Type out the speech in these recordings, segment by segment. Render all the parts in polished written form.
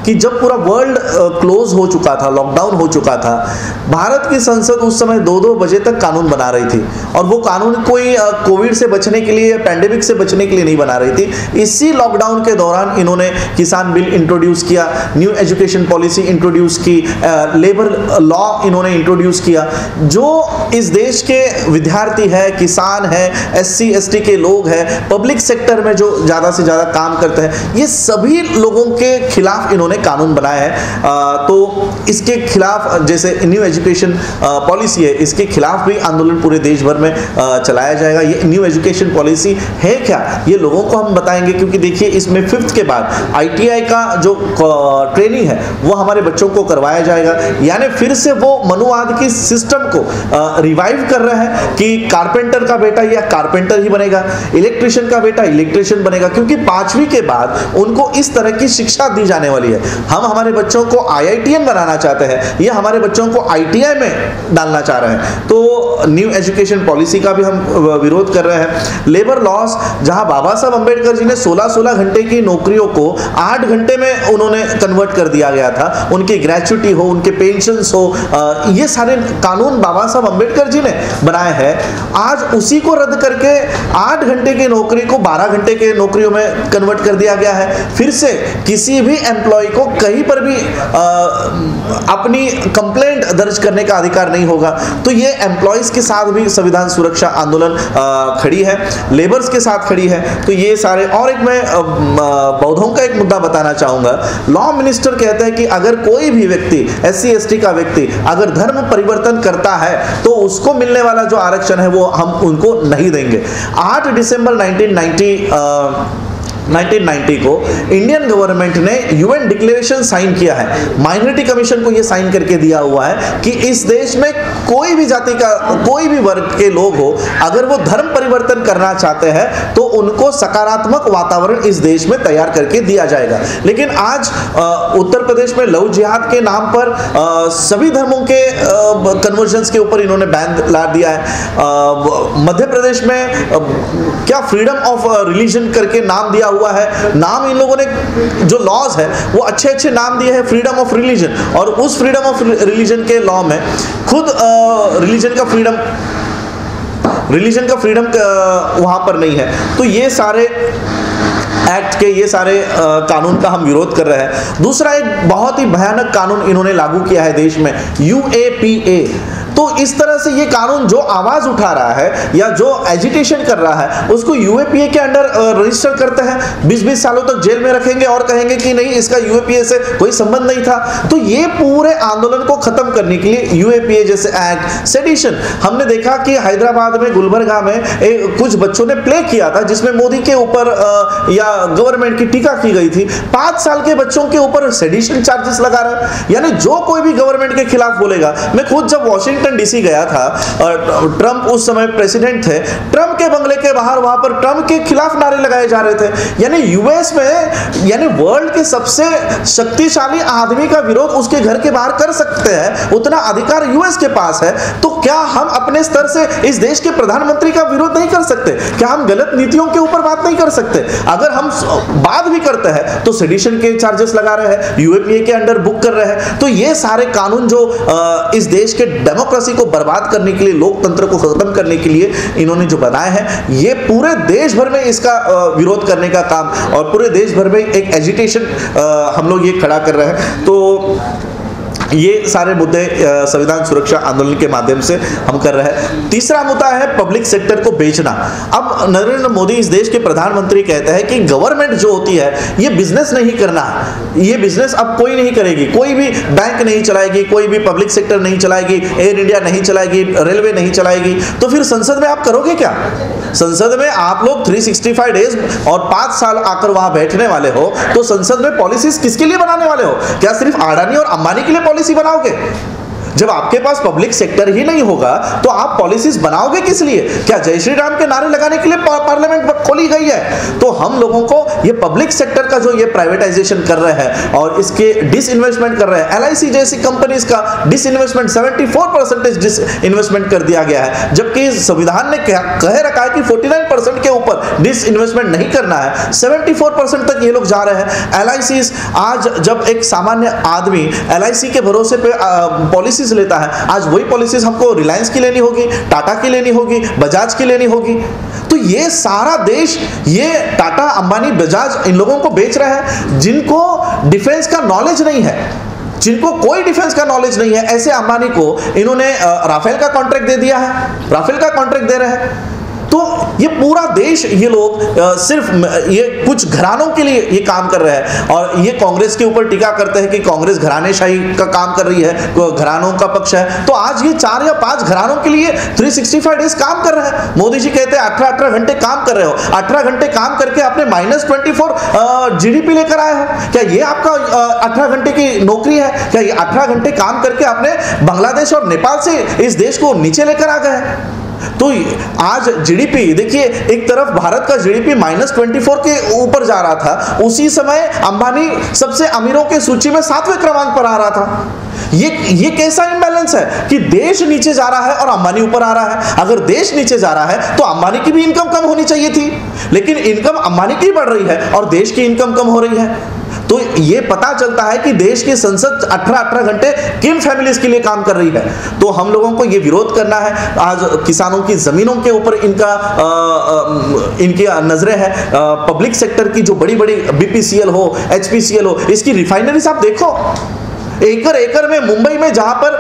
कि जब पूरा वर्ल्ड क्लोज हो चुका था, लॉकडाउन हो चुका था, भारत की संसद उस समय 2-2 बजे तक कानून बना रही थी, और वो कानून कोई कोविड से बचने के लिए, पैंडेमिक से बचने के लिए नहीं बना रही थी। इसी लॉकडाउन के दौरान इन्होंने किसान बिल इंट्रोड्यूस किया, न्यू एजुकेशन पॉलिसी इंट्रोड्यूस की, लेबर लॉ इन्होंने इंट्रोड्यूस किया। जो इस देश के विद्यार्थी है, किसान है, SC ST के लोग हैं, पब्लिक सेक्टर में जो ज़्यादा से ज़्यादा काम करते हैं, ये सभी लोगों के खिलाफ इन्होंने कानून बनाया है। तो इसके खिलाफ, जैसे न्यू एजुकेशन पॉलिसी है, इसके खिलाफ भी आंदोलन पूरे देश भर में चलाया जाएगा। ये न्यू एजुकेशन पॉलिसी है क्या, ये लोगों को हम बताएंगे, क्योंकि देखिए इसमें 5th के बाद ITI का जो ट्रेनिंग है वो हमारे बच्चों को करवाया जाएगा। यानी फिर से वो मनुवाद की सिस्टम को रिवाइव कर रहा है कि कारपेंटर का बेटा या कारपेंटर ही बनेगा, इलेक्ट्रिशियन का बेटा इलेक्ट्रिशियन बनेगा, क्योंकि 5वीं के बाद उनको इस तरह की शिक्षा दी जाने वाली है। हम हमारे बच्चों को IITian बनाना चाहते हैं, या हमारे बच्चों को ITI में डालना चाह रहे हैं। तो न्यू एजुकेशन पॉलिसी का भी हम विरोध कर रहे हैं। लेबर लॉस, जहां बाबा साहब अंबेडकर जी ने 16-16 घंटे की नौकरियों को 8 घंटे में उन्होंने कन्वर्ट कर दिया गया था, उनकी ग्रेच्युटी हो, उनके पेंशन्स हो, ये सारे कानून बाबा साहब अंबेडकर जी ने बनाए हैं। आज उसी को रद्द करके 8 घंटे की नौकरी को 12 घंटे के नौकरियों में कन्वर्ट कर दिया गया है। फिर से किसी भी एम्प्लॉय को कहीं पर भी अपनी कंप्लेंट दर्ज करने का अधिकार नहीं होगा। तो ये एम्प्लॉयज के साथ भी संविधान सुरक्षा आंदोलन खड़ी है, लेबर्स के साथ खड़ी है। तो ये सारे, और एक मैं बौद्धों का एक मुद्दा बताना चाहूंगा। लॉ मिनिस्टर कहते हैं कि अगर कोई भी व्यक्ति, SC ST का व्यक्ति अगर धर्म परिवर्तन करता है तो उसको मिलने वाला जो आरक्षण है वो हम उनको नहीं देंगे। 8 दिसंबर 1990 को इंडियन गवर्नमेंट ने UN डिक्लेरेशन साइन किया है, माइनॉरिटी कमीशन को यह साइन करके दिया हुआ है कि इस देश में कोई भी जाति का, कोई भी वर्ग के लोग हो, अगर वो धर्म परिवर्तन करना चाहते हैं तो उनको सकारात्मक वातावरण इस देश में तैयार करके दिया जाएगा। लेकिन आज उत्तर प्रदेश में लव जिहाद के नाम पर सभी धर्मों के कन्वर्जन्स के ऊपर इन्होंने बैन ला दिया है। मध्य प्रदेश में क्या फ्रीडम ऑफ रिलीजन करके नाम दिया हुआ है। नाम इन लोगों ने, जो लॉज है वो अच्छे अच्छे नाम दिए हैं, फ्रीडम ऑफ रिलीजन, और उस फ्रीडम ऑफ रिलीजन के लॉ में खुद रिलीजन का फ्रीडम वहां पर नहीं है। तो ये सारे एक्ट के, ये सारे कानून का हम विरोध कर रहे हैं। दूसरा एक बहुत ही भयानक कानून इन्होंने लागू किया है देश में, UAPA। तो इस तरह से ये कानून जो आवाज उठा रहा है या जो एजिटेशन कर रहा है उसको UAPA के अंडर रजिस्टर करते हैं, 20-20 सालों तक जेल में रखेंगे और कहेंगे कि नहीं, इसका UAPA से कोई संबंध नहीं था। तो ये पूरे आंदोलन को खत्म करने के लिए UAPA जैसे एक्ट, सेडिशन, हमने देखा कि हैदराबाद में, गुलबर्गा में कुछ बच्चों ने प्ले किया था जिसमें मोदी के ऊपर या गवर्नमेंट की टीका की गई थी। 5 साल के बच्चों के ऊपर सेडिशन चार्जेस लगा रहा है। यानी जो कोई भी गवर्नमेंट के खिलाफ बोलेगा, मैं खुद जब वॉशिंगटन DC गया था, ट्रंप उस समय प्रेसिडेंट थे, ट्रंप के बंगले के बाहर वहां पर ट्रंप के खिलाफ नारे लगाए जा रहे थे। यानी US में, यानी वर्ल्ड के सबसे शक्तिशाली आदमी का विरोध उसके घर के बाहर कर सकते हैं, उतना अधिकार US के पास है। तो क्या हम अपने स्तर से इस देश के प्रधानमंत्री का विरोध नहीं कर सकते? क्या हम गलत नीतियों के ऊपर बात नहीं कर सकते? अगर हम बात भी करते हैं तो सेडिशन के चार्जेस लगा रहे हैं, UAPA के अंडर बुक कर रहे हैं। तो ये सारे कानून जो इस देश के डेमोक्रेसी को बर्बाद करने के लिए, लोकतंत्र को खत्म करने के लिए इन्होंने जो बनाए हैं, ये पूरे देश भर में इसका विरोध करने का काम, और पूरे देश भर में एक एजिटेशन हम लोग ये खड़ा कर रहे हैं। तो ये सारे मुद्दे संविधान सुरक्षा आंदोलन के माध्यम से हम कर रहे हैं। तीसरा मुद्दा है पब्लिक सेक्टर को बेचना। अब नरेंद्र मोदी इस देश के प्रधानमंत्री कहते हैं कि गवर्नमेंट जो होती है ये बिजनेस नहीं करना, ये बिजनेस अब कोई नहीं करेगी, कोई भी बैंक नहीं चलाएगी, कोई भी पब्लिक सेक्टर नहीं चलाएगी, एयर इंडिया नहीं चलाएगी, रेलवे नहीं चलाएगी। तो फिर संसद में आप करोगे क्या? संसद में आप लोग 365 डेज और 5 साल आकर वहां बैठने वाले हो, तो संसद में पॉलिसीज किसके लिए बनाने वाले हो? क्या सिर्फ अडानी और अंबानी के लिए पॉलिसी बनाओगे? जब आपके पास पब्लिक सेक्टर ही नहीं होगा तो आप पॉलिसीज बनाओगे किस लिए? क्या जय श्री राम के नारे लगाने के लिए पार्लियामेंट खोली गई है? तो हम लोगों को ये पब्लिक सेक्टर का जो ये प्राइवेटाइजेशन कर रहे हैं और इसके डिसइन्वेस्टमेंट कर रहे हैं, एलआईसी जैसी कंपनीज का डिसइन्वेस्टमेंट 74% डिसइन्वेस्टमेंट कर दिया गया है, जबकि संविधान ने कह रखा है कि 49% के ऊपर डिसइन्वेस्टमेंट नहीं करना है। 74% तक ये लोग जा रहे हैं। एलआईसी आज जब एक सामान्य आदमी एलआईसी के भरोसे पे पॉलिसीज लेता है, आज वही पॉलिसीज हमको रिलायंस की लेनी होगी, टाटा की लेनी होगी, बजाज की लेनी होगी। तो ये सारा देश ये टाटा, अंबानी, बजाज इन लोगों को बेच रहा है जिनको डिफेंस का नॉलेज नहीं है, जिनको कोई डिफेंस का नॉलेज नहीं है। ऐसे अंबानी को इन्होंने राफेल का कॉन्ट्रैक्ट दे दिया है, राफेल का कॉन्ट्रैक्ट दे रहे हैं। तो ये पूरा देश ये लोग सिर्फ ये कुछ घरानों के लिए ये काम कर रहे हैं और ये कांग्रेस के ऊपर टीका करते हैं कि कांग्रेस घरानेशाही का काम कर रही है, घरानों का पक्ष है। तो आज ये 4 या 5 घरानों के लिए 365 डेज काम कर रहे हैं। मोदी जी कहते हैं 18 घंटे काम कर रहे हो, 18 घंटे काम करके आपने -24 जीडीपी लेकर आए हो। क्या ये आपका 18 घंटे की नौकरी है? क्या ये 18 घंटे काम करके आपने बांग्लादेश और नेपाल से इस देश को नीचे लेकर आ गए? तो आज जीडीपी देखिए, एक तरफ भारत का जीडीपी -24 के ऊपर जा रहा था, उसी समय अंबानी सबसे अमीरों के सूची में 7वें क्रमांक पर आ रहा था। ये कैसा इम्बैलेंस है कि देश नीचे जा रहा है और अंबानी ऊपर आ रहा है। अगर देश नीचे जा रहा है तो अंबानी की भी इनकम कम होनी चाहिए थी, लेकिन इनकम अंबानी की बढ़ रही है और देश की इनकम कम हो रही है। तो ये पता चलता है कि देश की संसद 18 घंटे किन फैमिलीज के लिए काम कर रही है। तो हम लोगों को ये विरोध करना है। आज किसानों की जमीनों के ऊपर इनकी नजरें हैं। पब्लिक सेक्टर की जो बड़ी बड़ी बीपीसीएल हो, एचपीसीएल हो, इसकी रिफाइनरीज आप देखो, एकड़ में मुंबई में जहां पर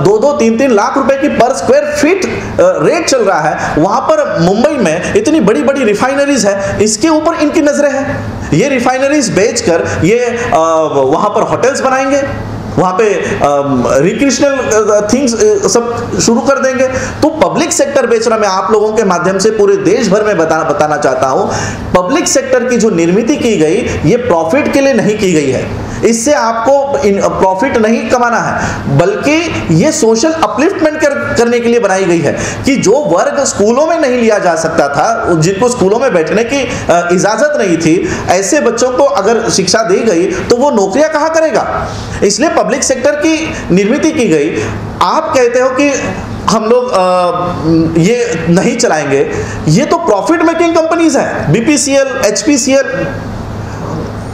2-2, 3-3 लाख रुपए की पर स्क्वायर फीट रेट चल रहा है, वहां पर मुंबई में इतनी बड़ी बड़ी रिफाइनरीज है, इसके ऊपर इनकी नजरें हैं। ये रिफाइनरीज बेचकर ये वहां पर होटल्स बनाएंगे, वहां पे रिक्रिएशनल थिंग्स सब शुरू कर देंगे। तो पब्लिक सेक्टर बेच रहा, मैं आप लोगों के माध्यम से पूरे देश भर में बताना चाहता हूं, पब्लिक सेक्टर की जो निर्मित की गई ये प्रॉफिट के लिए नहीं की गई है। इससे आपको प्रॉफिट नहीं कमाना है, बल्कि ये सोशल अपलिफ्टमेंट करने के लिए बनाई गई है कि जो वर्ग स्कूलों में नहीं लिया जा सकता था, जिनको स्कूलों में बैठने की इजाजत नहीं थी, ऐसे बच्चों को अगर शिक्षा दी गई तो वो नौकरियां कहां करेगा। इसलिए पब्लिक सेक्टर की निर्मित की गई। आप कहते हो कि हम लोग ये नहीं चलाएंगे, ये तो प्रॉफिट मेकिंग कंपनीज हैं। बीपीसीएल, एचपीसीएल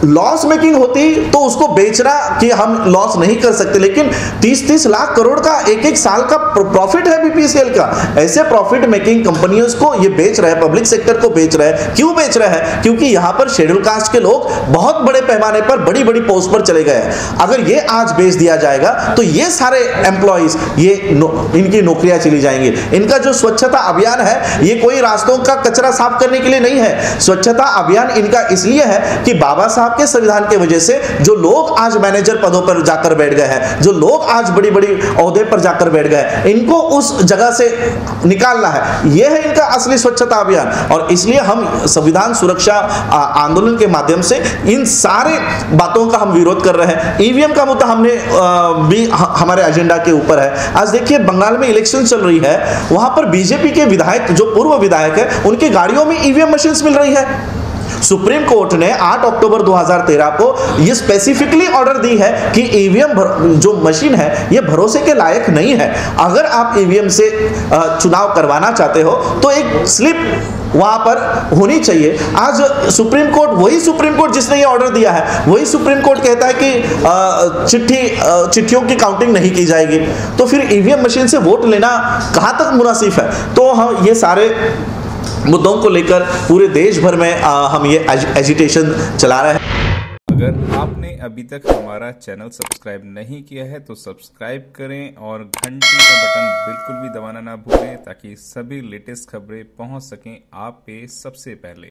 लॉस मेकिंग होती तो उसको बेचना कि हम लॉस नहीं कर सकते, लेकिन 30-30 लाख करोड़ का एक साल का प्रॉफिट है बीपीसीएल का। ऐसे प्रॉफिट मेकिंग कंपनियों को ये बेच रहे हैं, पब्लिक सेक्टर को बेच रहे हैं। क्यों बेच रहे हैं? क्योंकि यहां पर शेड्यूल कास्ट के लोग बहुत बड़े पैमाने पर बड़ी बड़ी पोस्ट पर चले गए हैं। अगर ये आज बेच दिया जाएगा तो ये सारे एम्प्लॉइज इनकी नौकरियां चली जाएंगी। इनका जो स्वच्छता अभियान है, ये कोई रास्तों का कचरा साफ करने के लिए नहीं है। स्वच्छता अभियान इनका इसलिए है कि बाबा साहब के संविधान की वजह से जो लोग आज मैनेजर पदों पर जाकर बैठ गए हैं, जो लोग आज बड़ी बड़ी ओहदे पर जाकर बैठ गए, इनको उस जगह से निकालना है। यह है इनका असली स्वच्छता अभियान। और इसलिए हम संविधान सुरक्षा आंदोलन के माध्यम से इन सारे बातों का हम विरोध कर रहे हैं। ईवीएम का मुद्दा हमने भी हमारे एजेंडा के ऊपर है। आज देखिए, बंगाल में इलेक्शन चल रही है, वहां पर बीजेपी के विधायक, जो पूर्व विधायक है, उनकी गाड़ियों में ईवीएम मशीन मिल रही है। सुप्रीम कोर्ट ने 8 अक्टूबर 2013 को ये स्पेसिफिकली ऑर्डर दी है कि ईवीएम जो मशीन है ये भरोसे के लायक नहीं है। अगर आप ईवीएम से चुनाव करवाना चाहते हो तो एक स्लिप वहां पर होनी चाहिए। आज सुप्रीम कोर्ट, वही सुप्रीम कोर्ट जिसने ये ऑर्डर दिया है, वही सुप्रीम कोर्ट कहता है कि चिट्ठियों की काउंटिंग नहीं की जाएगी। तो फिर ईवीएम मशीन से वोट लेना कहां तक मुनासिब है? तो हम ये सारे मुद्दों को लेकर पूरे देश भर में हम ये एजिटेशन चला रहे हैं। अगर आपने अभी तक हमारा चैनल सब्सक्राइब नहीं किया है तो सब्सक्राइब करें और घंटी का बटन बिल्कुल भी दबाना ना भूलें, ताकि सभी लेटेस्ट खबरें पहुंच सकें आप पे सबसे पहले।